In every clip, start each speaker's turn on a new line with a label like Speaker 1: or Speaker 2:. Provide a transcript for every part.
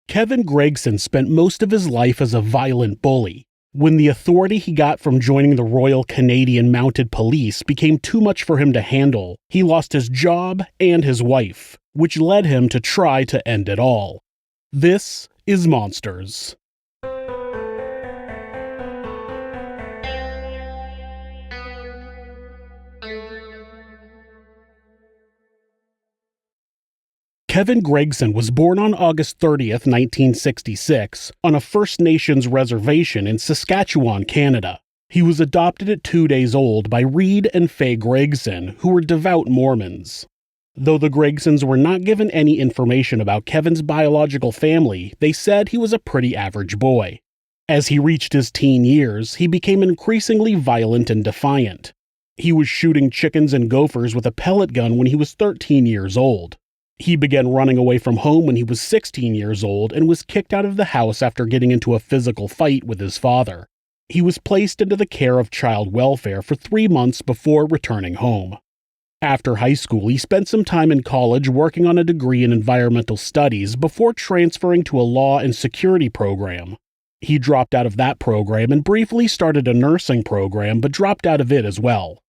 Speaker 1: Kevin Gregson spent most of his life as a violent bully. When the authority he got from joining the Royal Canadian Mounted Police became too much for him to handle, he lost his job and his wife, which led him to try to end it all. This is Monsters. Kevin Gregson was born on August 30th, 1966, on a First Nations reservation in Saskatchewan, Canada. He was adopted at 2 days old by Reed and Faye Gregson, who were devout Mormons. Though the Gregsons were not given any information about Kevin's biological family, they said he was a pretty average boy. As he reached his teen years, he became increasingly violent and defiant. He was shooting chickens and gophers with a pellet gun when he was 13 years old. He began running away from home when he was 16 years old and was kicked out of the house after getting into a physical fight with his father. He was placed into the care of child welfare for 3 months before returning home. After high school, he spent some time in college working on a degree in environmental studies before transferring to a law and security program. He dropped out of that program and briefly started a nursing program, but dropped out of it as well.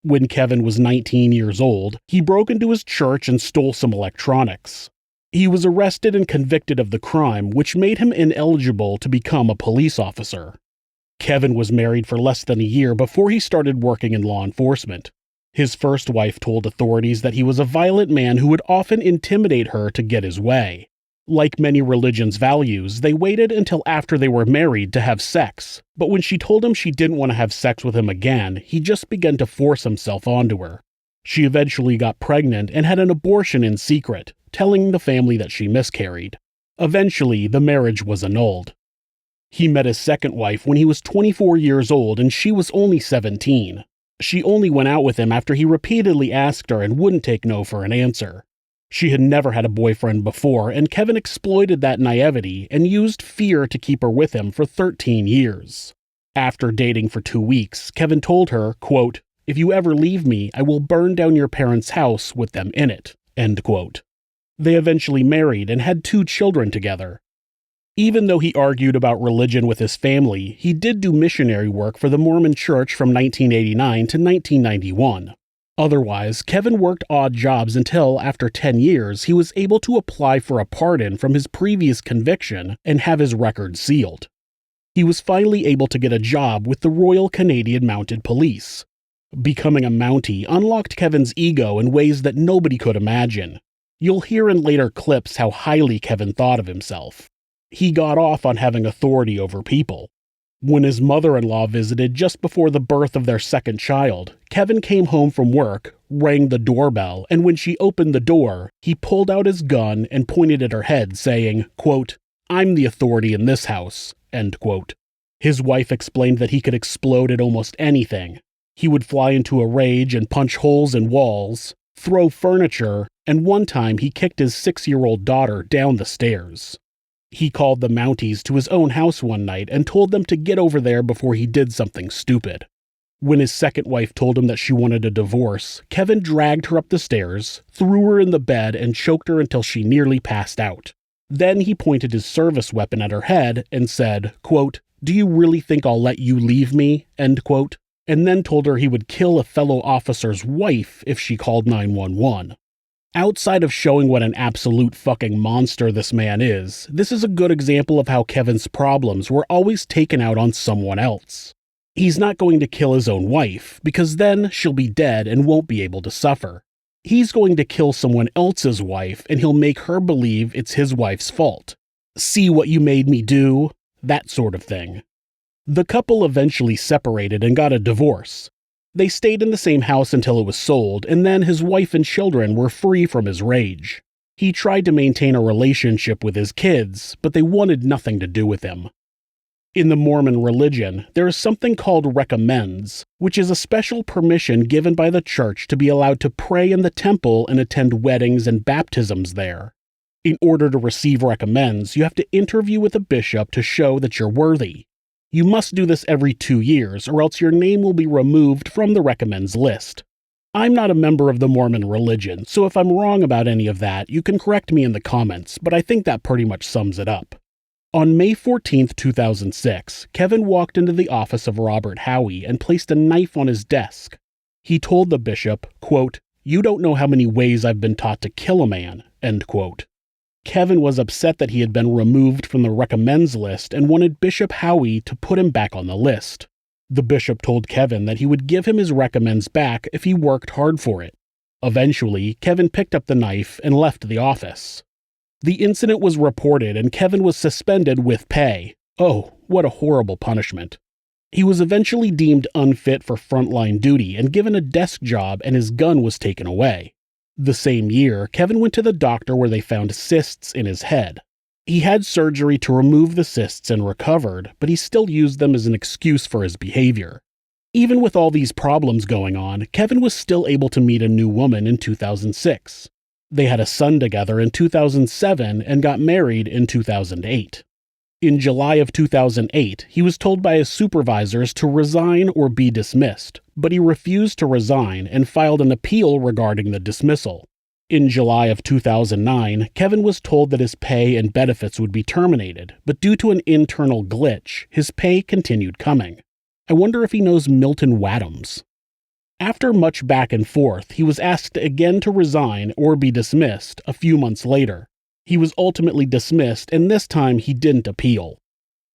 Speaker 1: When Kevin was 19 years old, he broke into his church and stole some electronics. He was arrested and convicted of the crime, which made him ineligible to become a police officer. Kevin was married for less than a year before he started working in law enforcement. His first wife told authorities that he was a violent man who would often intimidate her to get his way. Like many religions' values, they waited until after they were married to have sex, but when she told him she didn't want to have sex with him again, he just began to force himself onto her. She eventually got pregnant and had an abortion in secret, telling the family that she miscarried. Eventually, the marriage was annulled. He met his second wife when he was 24 years old and she was only 17. She only went out with him after he repeatedly asked her and wouldn't take no for an answer. She had never had a boyfriend before, and Kevin exploited that naivety and used fear to keep her with him for 13 years. After dating for 2 weeks, Kevin told her, quote, "If you ever leave me, I will burn down your parents' house with them in it," end quote. They eventually married and had 2 children together. Even though he argued about religion with his family, he did do missionary work for the Mormon Church from 1989 to 1991. Otherwise, Kevin worked odd jobs until, after 10 years, he was able to apply for a pardon from his previous conviction and have his record sealed. He was finally able to get a job with the Royal Canadian Mounted Police. Becoming a Mountie unlocked Kevin's ego in ways that nobody could imagine. You'll hear in later clips how highly Kevin thought of himself. He got off on having authority over people. When his mother-in-law visited just before the birth of their second child, Kevin came home from work, rang the doorbell, and when she opened the door, he pulled out his gun and pointed at her head, saying, quote, "I'm the authority in this house," end quote. His wife explained that he could explode at almost anything. He would fly into a rage and punch holes in walls, throw furniture, and one time he kicked his 6-year-old daughter down the stairs. He called the Mounties to his own house one night and told them to get over there before he did something stupid. When his second wife told him that she wanted a divorce, Kevin dragged her up the stairs, threw her in the bed, and choked her until she nearly passed out. Then he pointed his service weapon at her head and said, quote, "Do you really think I'll let you leave me?" end quote, and then told her he would kill a fellow officer's wife if she called 911. Outside of showing what an absolute fucking monster this man is, this is a good example of how Kevin's problems were always taken out on someone else. He's not going to kill his own wife, because then she'll be dead and won't be able to suffer. He's going to kill someone else's wife, and he'll make her believe it's his wife's fault. "See what you made me do?" That sort of thing. The couple eventually separated and got a divorce. They stayed in the same house until it was sold, and then his wife and children were free from his rage. He tried to maintain a relationship with his kids, but they wanted nothing to do with him. In the Mormon religion, there is something called recommends, which is a special permission given by the church to be allowed to pray in the temple and attend weddings and baptisms there. In order to receive recommends, you have to interview with a bishop to show that you're worthy. You must do this every 2 years, or else your name will be removed from the recommends list. I'm not a member of the Mormon religion, so if I'm wrong about any of that, you can correct me in the comments, but I think that pretty much sums it up. On May 14, 2006, Kevin walked into the office of Robert Howie and placed a knife on his desk. He told the bishop, quote, "You don't know how many ways I've been taught to kill a man," end quote. Kevin was upset that he had been removed from the recommends list and wanted Bishop Howie to put him back on the list. The bishop told Kevin that he would give him his recommends back if he worked hard for it. Eventually, Kevin picked up the knife and left the office. The incident was reported and Kevin was suspended with pay. Oh, what a horrible punishment. He was eventually deemed unfit for frontline duty and given a desk job, and his gun was taken away. The same year, Kevin went to the doctor where they found cysts in his head. He had surgery to remove the cysts and recovered, but he still used them as an excuse for his behavior. Even with all these problems going on, Kevin was still able to meet a new woman in 2006. They had a son together in 2007 and got married in 2008. In July of 2008, he was told by his supervisors to resign or be dismissed, but he refused to resign and filed an appeal regarding the dismissal. In July of 2009, Kevin was told that his pay and benefits would be terminated, but due to an internal glitch, his pay continued coming. I wonder if he knows Milton Wadhams. After much back and forth, he was asked again to resign or be dismissed a few months later. He was ultimately dismissed, and this time he didn't appeal.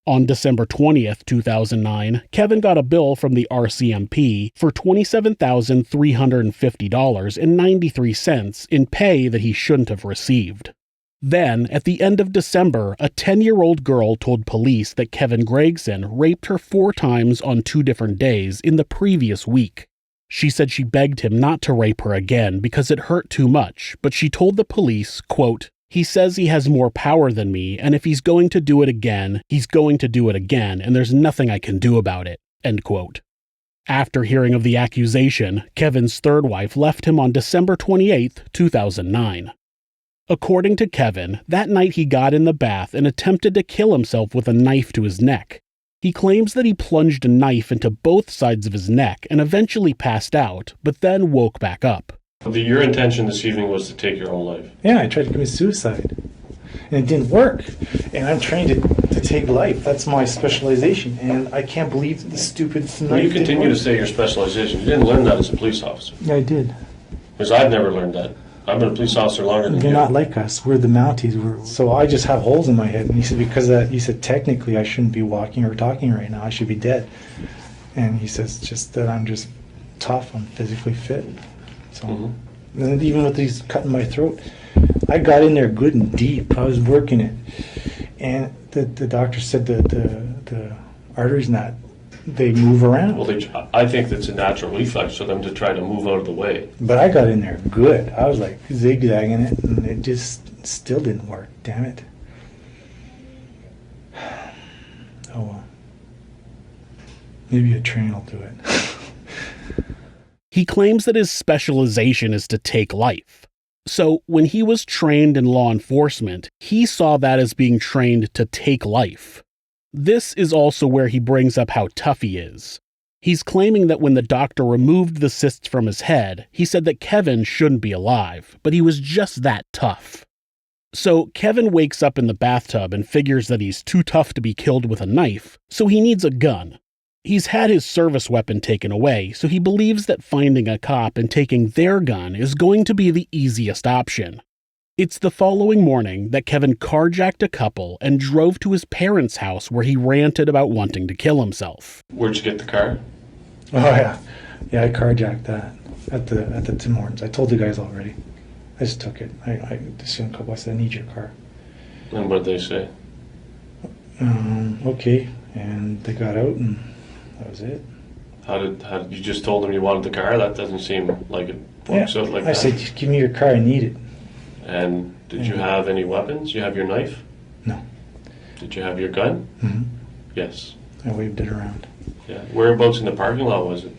Speaker 1: On December 20th, 2009, Kevin got a bill from the RCMP for $27,350.93 in pay that he shouldn't have received. Then, at the end of December, a 10-year-old girl told police that Kevin Gregson raped her 4 times on 2 different days in the previous week. She said she begged him not to rape her again because it hurt too much, but she told the police, quote, "He says he has more power than me, and if he's going to do it again, he's going to do it again, and there's nothing I can do about it," end quote. After hearing of the accusation, Kevin's third wife left him on December 28, 2009. According to Kevin, that night he got in the bath and attempted to kill himself with a knife to his neck. He claims that he plunged a knife into both sides of his neck and eventually passed out, but then woke back up.
Speaker 2: Your intention this evening was to take your own life?
Speaker 3: Yeah, I tried to commit suicide, and it didn't work. And I'm trained to take life. That's my specialization, and I can't believe the stupid knife.
Speaker 2: Well, you continue to say your specialization. You didn't learn that as a police officer.
Speaker 3: Yeah, I did.
Speaker 2: Because I've never learned that. I've been a police officer longer than you.
Speaker 3: You're not like us. We're the Mounties. So I just have holes in my head. And he said, because he said, technically I shouldn't be walking or talking right now. I should be dead. And he says, just that I'm just tough. I'm physically fit. So, and even with these cutting my throat, I got in there good and deep. I was working it. And the doctor said that the arteries not, they move around.
Speaker 2: Well, I think that's a natural reflex for them to try to move out of the way.
Speaker 3: But I got in there good. I was like zigzagging it, and it just still didn't work. Damn it. Oh well. Maybe a train will do it.
Speaker 1: He claims that his specialization is to take life. So when he was trained in law enforcement, he saw that as being trained to take life. This is also where he brings up how tough he is. He's claiming that when the doctor removed the cysts from his head, he said that Kevin shouldn't be alive, but he was just that tough. So Kevin wakes up in the bathtub and figures that he's too tough to be killed with a knife, so he needs a gun. He's had his service weapon taken away, so he believes that finding a cop and taking their gun is going to be the easiest option. It's the following morning that Kevin carjacked a couple and drove to his parents' house where he ranted about wanting to kill himself.
Speaker 2: Where'd you get the car?
Speaker 3: Oh yeah. Yeah, I carjacked that at the Tim Hortons. I told the guys already. I just took it. I just a couple. I said, I need your car.
Speaker 2: And what did they say?
Speaker 3: Okay. And they got out and that was it.
Speaker 2: How did you just told them you wanted the car? That doesn't seem like it works out like that.
Speaker 3: I said, just give me your car, I need it.
Speaker 2: And did you have any weapons? You have your knife?
Speaker 3: No.
Speaker 2: Did you have your gun?
Speaker 3: Mm-hmm.
Speaker 2: Yes.
Speaker 3: I waved it around.
Speaker 2: Yeah. Whereabouts in the parking lot was it?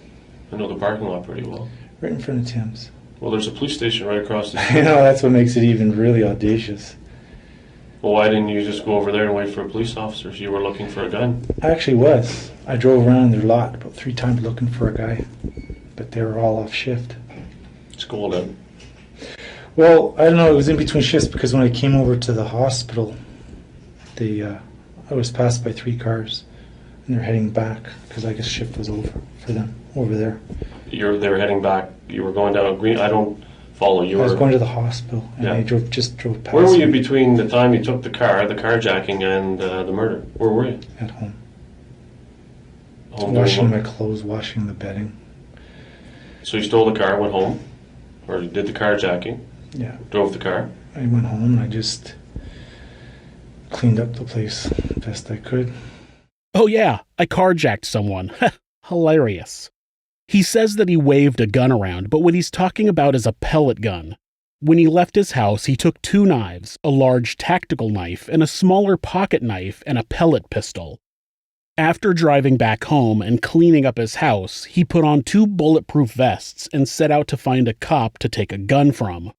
Speaker 2: I know the parking lot pretty well.
Speaker 3: Right in front of Tim's.
Speaker 2: Well, there's a police station right across the street.
Speaker 3: You know, that's what makes it even really audacious.
Speaker 2: Well, why didn't you just go over there and wait for a police officer if you were looking for a gun?
Speaker 3: I actually was. I drove around their lot about 3 times looking for a guy, but they were all off shift.
Speaker 2: school then?
Speaker 3: Well, I don't know. It was in between shifts because when I came over to the hospital, I was passed by 3 cars, and they're heading back because I guess shift was over for them over there.
Speaker 2: They were heading back. You were going down a green. I don't follow.
Speaker 3: I was going to the hospital, and
Speaker 2: Yeah.
Speaker 3: they just drove past.
Speaker 2: Where were you
Speaker 3: me
Speaker 2: between the time you took the carjacking, and the murder? Where were you?
Speaker 3: at home?
Speaker 2: Home
Speaker 3: Washing
Speaker 2: doing
Speaker 3: my clothes, washing the bedding.
Speaker 2: what? So you stole the car, went home, or you did the carjacking,
Speaker 3: Yeah,
Speaker 2: drove the car.
Speaker 3: I went home and I just cleaned up the place best I could.
Speaker 1: Oh yeah, I carjacked someone. Hilarious. He says that he waved a gun around, but what he's talking about is a pellet gun. When he left his house, he took 2 knives, a large tactical knife and a smaller pocket knife, and a pellet pistol. After driving back home and cleaning up his house, he put on 2 bulletproof vests and set out to find a cop to take a gun from.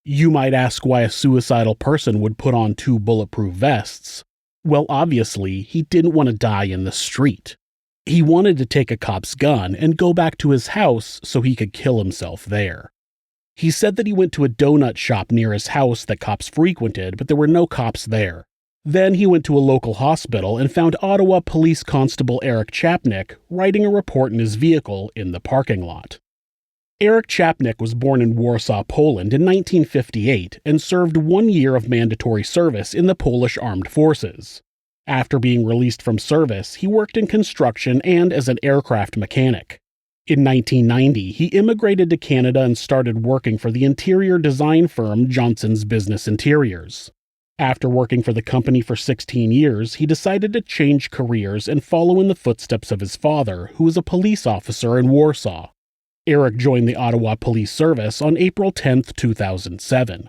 Speaker 1: You might ask why a suicidal person would put on 2 bulletproof vests. Well, obviously, he didn't want to die in the street. He wanted to take a cop's gun and go back to his house so he could kill himself there. He said that he went to a donut shop near his house that cops frequented, but there were no cops there. Then he went to a local hospital and found Ottawa Police Constable Eric Chapnick writing a report in his vehicle in the parking lot. Eric Chapnick was born in Warsaw, Poland in 1958 and served 1 year of mandatory service in the Polish Armed Forces. After being released from service, he worked in construction and as an aircraft mechanic. In 1990, he immigrated to Canada and started working for the interior design firm Johnson's Business Interiors. After working for the company for 16 years, he decided to change careers and follow in the footsteps of his father, who was a police officer in Warsaw. Eric joined the Ottawa Police Service on April 10, 2007.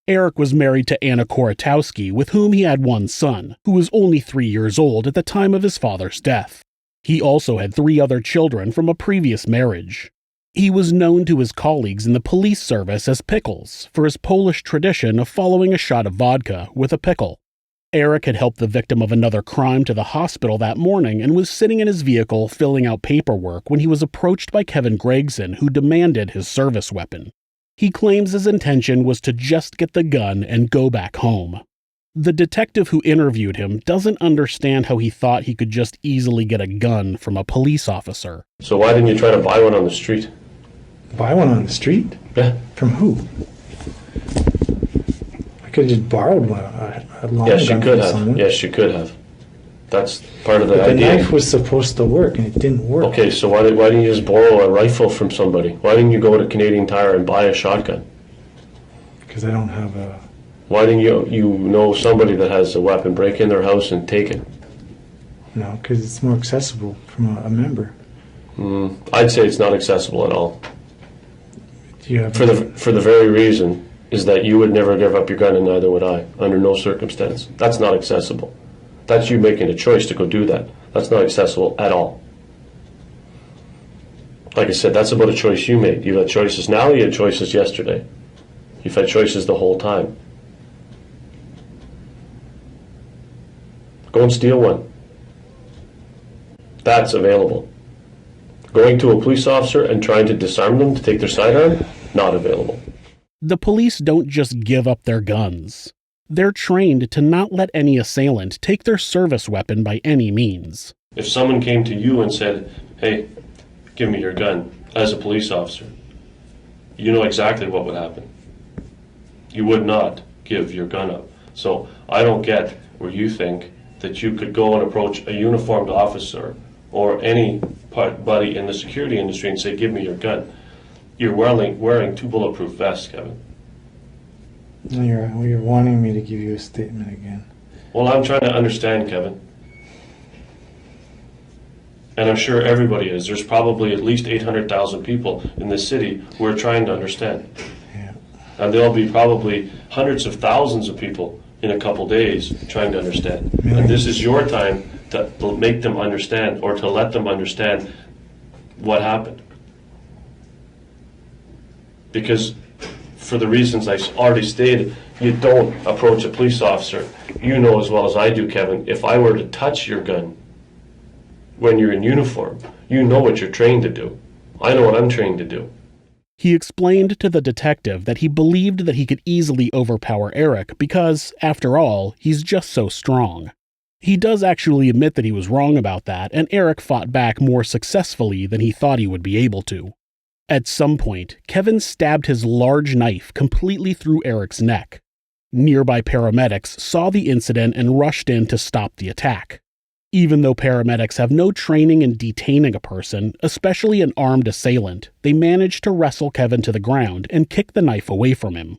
Speaker 1: Eric was married to Anna Koratowski, with whom he had 1 son, who was only 3 years old at the time of his father's death. He also had 3 other children from a previous marriage. He was known to his colleagues in the police service as Pickles for his Polish tradition of following a shot of vodka with a pickle. Eric had helped the victim of another crime to the hospital that morning and was sitting in his vehicle filling out paperwork when he was approached by Kevin Gregson, who demanded his service weapon. He claims his intention was to just get the gun and go back home. The detective who interviewed him doesn't understand how he thought he could just easily get a gun from a police officer.
Speaker 2: So why didn't you try to buy one on the street?
Speaker 3: Buy one on the street?
Speaker 2: Yeah.
Speaker 3: From who? I could have just borrowed one. A long
Speaker 2: Yes, you
Speaker 3: gun
Speaker 2: could
Speaker 3: from
Speaker 2: have.
Speaker 3: someone.
Speaker 2: Yes, you could have. That's part of the
Speaker 3: But the
Speaker 2: idea.
Speaker 3: knife was supposed to work, and it didn't work.
Speaker 2: Okay, so why didn't you just borrow a rifle from somebody? Why didn't you go to Canadian Tire and buy a shotgun?
Speaker 3: Because I don't have a...
Speaker 2: Why didn't you know somebody that has a weapon, break in their house and take it?
Speaker 3: No, because it's more accessible from a member.
Speaker 2: I'd say it's not accessible at all.
Speaker 3: Do you have
Speaker 2: For the very reason is that you would never give up your gun, and neither would I, under no circumstance. That's not accessible. That's you making a choice to go do that. That's not accessible at all. Like I said, that's about a choice you made. You've had choices now, you had choices yesterday. You've had choices the whole time. Go and steal one. That's available. Going to a police officer and trying to disarm them to take their sidearm, not available.
Speaker 1: The police don't just give up their guns. They're trained to not let any assailant take their service weapon by any means.
Speaker 2: If someone came to you and said, hey, give me your gun, as a police officer, you know exactly what would happen. You would not give your gun up. So I don't get where you think that you could go and approach a uniformed officer or anybody in the security industry and say, give me your gun. You're wearing 2 bulletproof vests, Kevin.
Speaker 3: No, you're wanting me to give you a statement again.
Speaker 2: Well, I'm trying to understand, Kevin. And I'm sure everybody is. There's probably at least 800,000 people in this city who are trying to understand.
Speaker 3: Yeah.
Speaker 2: And there'll be probably hundreds of thousands of people in a couple days trying to understand.
Speaker 3: Millions.
Speaker 2: And this is your time to make them understand, or to let them understand what happened. Because for the reasons I already stated, you don't approach a police officer. You know as well as I do, Kevin, if I were to touch your gun when you're in uniform, you know what you're trained to do. I know what I'm trained to do.
Speaker 1: He explained to the detective that he believed that he could easily overpower Eric because, after all, he's just so strong. He does actually admit that he was wrong about that, and Eric fought back more successfully than he thought he would be able to. At some point, Kevin stabbed his large knife completely through Eric's neck. Nearby paramedics saw the incident and rushed in to stop the attack. Even though paramedics have no training in detaining a person, especially an armed assailant, they managed to wrestle Kevin to the ground and kick the knife away from him.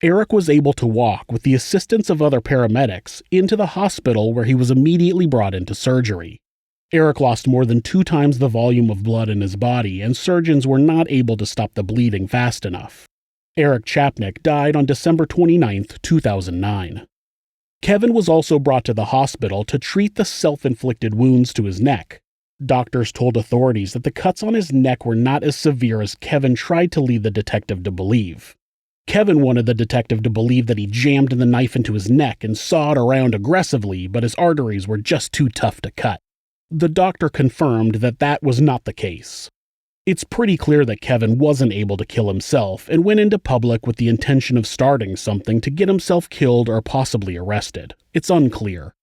Speaker 1: Eric was able to walk, with the assistance of other paramedics, into the hospital where he was immediately brought into surgery. Eric lost more than 2 times the volume of blood in his body, and surgeons were not able to stop the bleeding fast enough. Eric Chapnick died on December 29, 2009. Kevin was also brought to the hospital to treat the self-inflicted wounds to his neck. Doctors told authorities that the cuts on his neck were not as severe as Kevin tried to lead the detective to believe. Kevin wanted the detective to believe that he jammed the knife into his neck and sawed around aggressively, but his arteries were just too tough to cut. The doctor confirmed that that was not the case. It's pretty clear that Kevin wasn't able to kill himself and went into public with the intention of starting something to get himself killed or possibly arrested. It's unclear.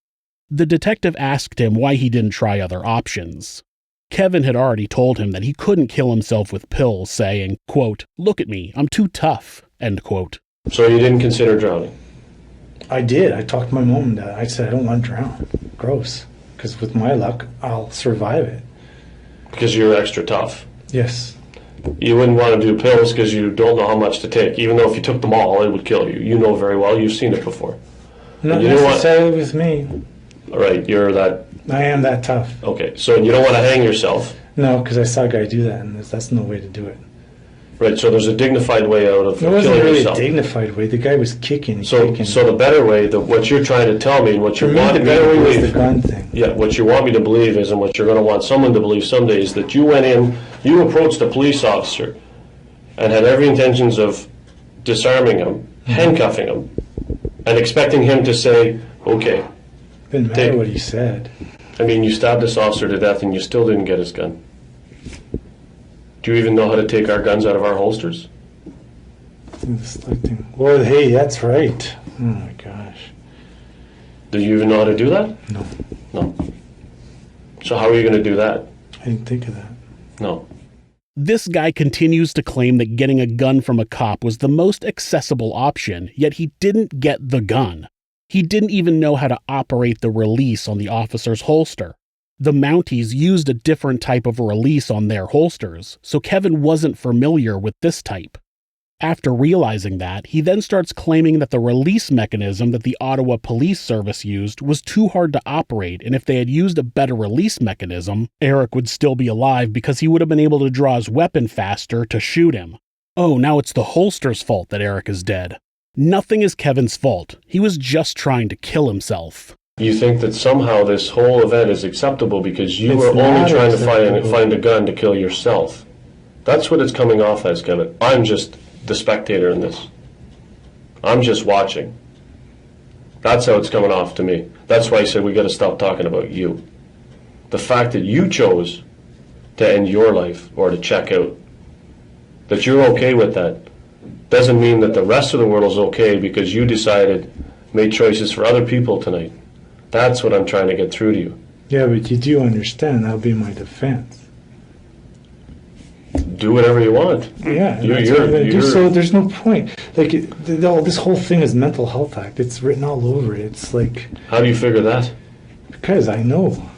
Speaker 1: The detective asked him why he didn't try other options. Kevin had already told him that he couldn't kill himself with pills, saying, quote, "Look at me, I'm too tough," end quote.
Speaker 2: So you didn't consider drowning?
Speaker 3: I did. I talked to my mom and dad. I said, I don't want to drown. Gross. Because with my luck, I'll survive it.
Speaker 2: Because you're extra tough?
Speaker 3: Yes.
Speaker 2: You wouldn't want to do pills because you don't know how much to take. Even though if you took them all, it would kill you. You know very well. You've seen it before.
Speaker 3: Not necessarily with me.
Speaker 2: Right, you're that...
Speaker 3: I am that tough.
Speaker 2: Okay, so you don't want to hang yourself.
Speaker 3: No, because I saw a guy do that, and that's no way to do it.
Speaker 2: Right, so there's a dignified way out of killing yourself.
Speaker 3: It wasn't really a dignified way. The guy was kicking and kicking.
Speaker 2: So the better way, what you're trying to tell me, and what you want me to believe...
Speaker 3: the better way was the gun thing.
Speaker 2: Yeah, what you want me to believe is, and what you're going to want someone to believe someday, is that you went in, you approached a police officer, and had every intentions of disarming him, handcuffing him, and expecting him to say, okay.
Speaker 3: Didn't matter what he said.
Speaker 2: I mean, you stabbed this officer to death and you still didn't get his gun. Do you even know how to take our guns out of our holsters?
Speaker 3: Well, hey, that's right. Oh my gosh.
Speaker 2: Do you even know how to do that?
Speaker 3: No.
Speaker 2: No. So how are you going to do that?
Speaker 3: I didn't think of that.
Speaker 2: No.
Speaker 1: This guy continues to claim that getting a gun from a cop was the most accessible option, yet he didn't get the gun. He didn't even know how to operate the release on the officer's holster. The Mounties used a different type of release on their holsters, so Kevin wasn't familiar with this type. After realizing that, he then starts claiming that the release mechanism that the Ottawa Police Service used was too hard to operate, and if they had used a better release mechanism, Eric would still be alive because he would have been able to draw his weapon faster to shoot him. Oh, now it's the holster's fault that Eric is dead. Nothing is Kevin's fault. He was just trying to kill himself.
Speaker 2: You think that somehow this whole event is acceptable because you were only trying to find a gun to kill yourself. That's what it's coming off as, Kevin. I'm just the spectator in this. I'm just watching. That's how it's coming off to me. That's why I said we got to stop talking about you. The fact that you chose to end your life or to check out, that you're okay with that, doesn't mean that the rest of the world is okay because you decided, made choices for other people tonight. That's what I'm trying to get through to you.
Speaker 3: Yeah, but you do understand that'll be my defense.
Speaker 2: Do whatever you want.
Speaker 3: Yeah, so there's no point. Like, this whole thing is mental health act. It's written all over it. It's like...
Speaker 2: How do you figure that?
Speaker 3: Because I know.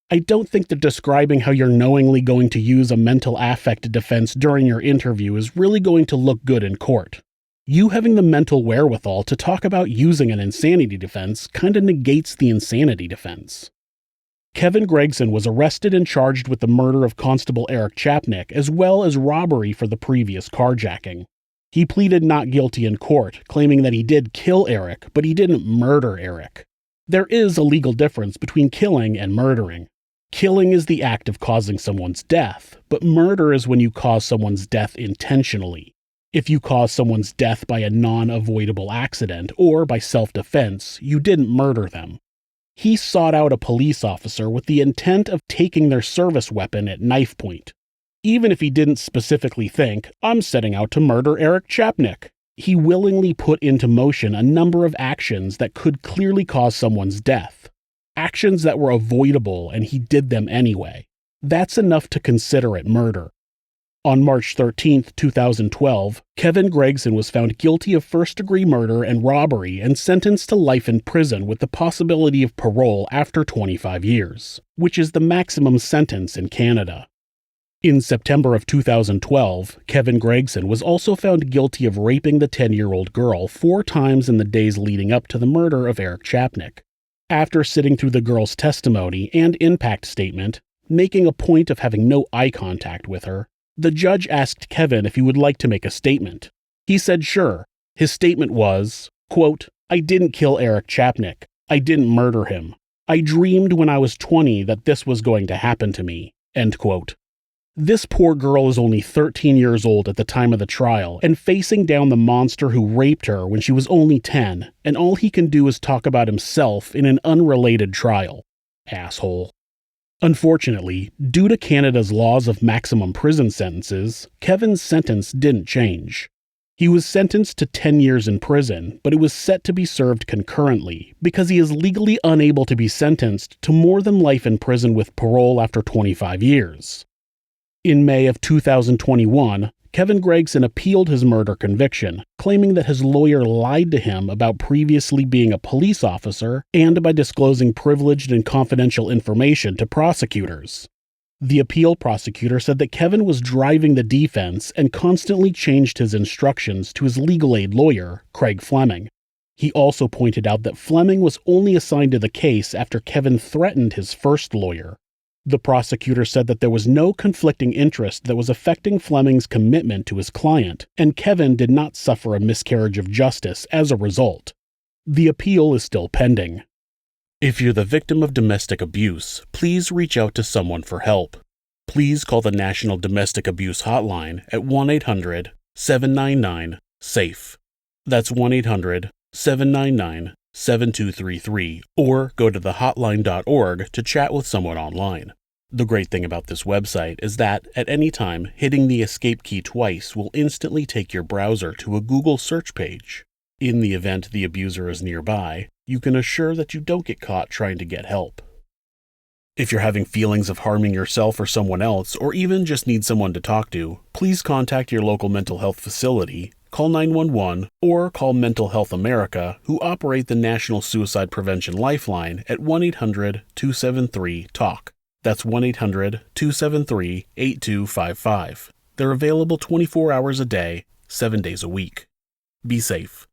Speaker 1: I don't think that describing how you're knowingly going to use a mental affect defense during your interview is really going to look good in court. You having the mental wherewithal to talk about using an insanity defense kind of negates the insanity defense. Kevin Gregson was arrested and charged with the murder of Constable Eric Chapnick, as well as robbery for the previous carjacking. He pleaded not guilty in court, claiming that he did kill Eric, but he didn't murder Eric. There is a legal difference between killing and murdering. Killing is the act of causing someone's death, but murder is when you cause someone's death intentionally. If you cause someone's death by a non-avoidable accident or by self-defense, you didn't murder them. He sought out a police officer with the intent of taking their service weapon at knife point. Even if he didn't specifically think, I'm setting out to murder Eric Chapnick, he willingly put into motion a number of actions that could clearly cause someone's death. Actions that were avoidable, and he did them anyway. That's enough to consider it murder. On March 13, 2012, Kevin Gregson was found guilty of first-degree murder and robbery and sentenced to life in prison with the possibility of parole after 25 years, which is the maximum sentence in Canada. In September of 2012, Kevin Gregson was also found guilty of raping the 10-year-old girl 4 times in the days leading up to the murder of Eric Chapnick. After sitting through the girl's testimony and impact statement, making a point of having no eye contact with her, the judge asked Kevin if he would like to make a statement. He said sure. His statement was, quote, "I didn't kill Eric Chapnick. I didn't murder him. I dreamed when I was 20 that this was going to happen to me." End quote. This poor girl is only 13 years old at the time of the trial and facing down the monster who raped her when she was only 10, and all he can do is talk about himself in an unrelated trial. Asshole. Unfortunately, due to Canada's laws of maximum prison sentences, Kevin's sentence didn't change. He was sentenced to 10 years in prison, but it was set to be served concurrently because he is legally unable to be sentenced to more than life in prison with parole after 25 years. In May of 2021, Kevin Gregson appealed his murder conviction, claiming that his lawyer lied to him about previously being a police officer and by disclosing privileged and confidential information to prosecutors. The appeal prosecutor said that Kevin was driving the defense and constantly changed his instructions to his legal aid lawyer, Craig Fleming. He also pointed out that Fleming was only assigned to the case after Kevin threatened his first lawyer. The prosecutor said that there was no conflicting interest that was affecting Fleming's commitment to his client, and Kevin did not suffer a miscarriage of justice as a result. The appeal is still pending. If you're the victim of domestic abuse, please reach out to someone for help. Please call the National Domestic Abuse Hotline at 1-800-799-SAFE. That's 1-800-799-7233, or go to thehotline.org to chat with someone online. The great thing about this website is that, at any time, hitting the escape key twice will instantly take your browser to a Google search page. In the event the abuser is nearby, you can assure that you don't get caught trying to get help. If you're having feelings of harming yourself or someone else, or even just need someone to talk to, please contact your local mental health facility, call 911, or call Mental Health America, who operate the National Suicide Prevention Lifeline at 1-800-273-TALK. That's 1-800-273-8255. They're available 24 hours a day, 7 days a week. Be safe.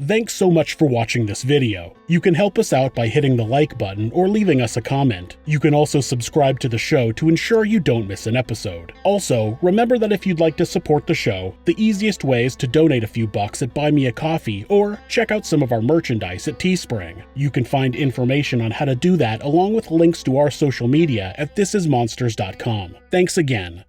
Speaker 1: Thanks so much for watching this video. You can help us out by hitting the like button or leaving us a comment. You can also subscribe to the show to ensure you don't miss an episode. Also, remember that if you'd like to support the show, the easiest way is to donate a few bucks at Buy Me a Coffee or check out some of our merchandise at Teespring. You can find information on how to do that along with links to our social media at thisismonsters.com. Thanks again.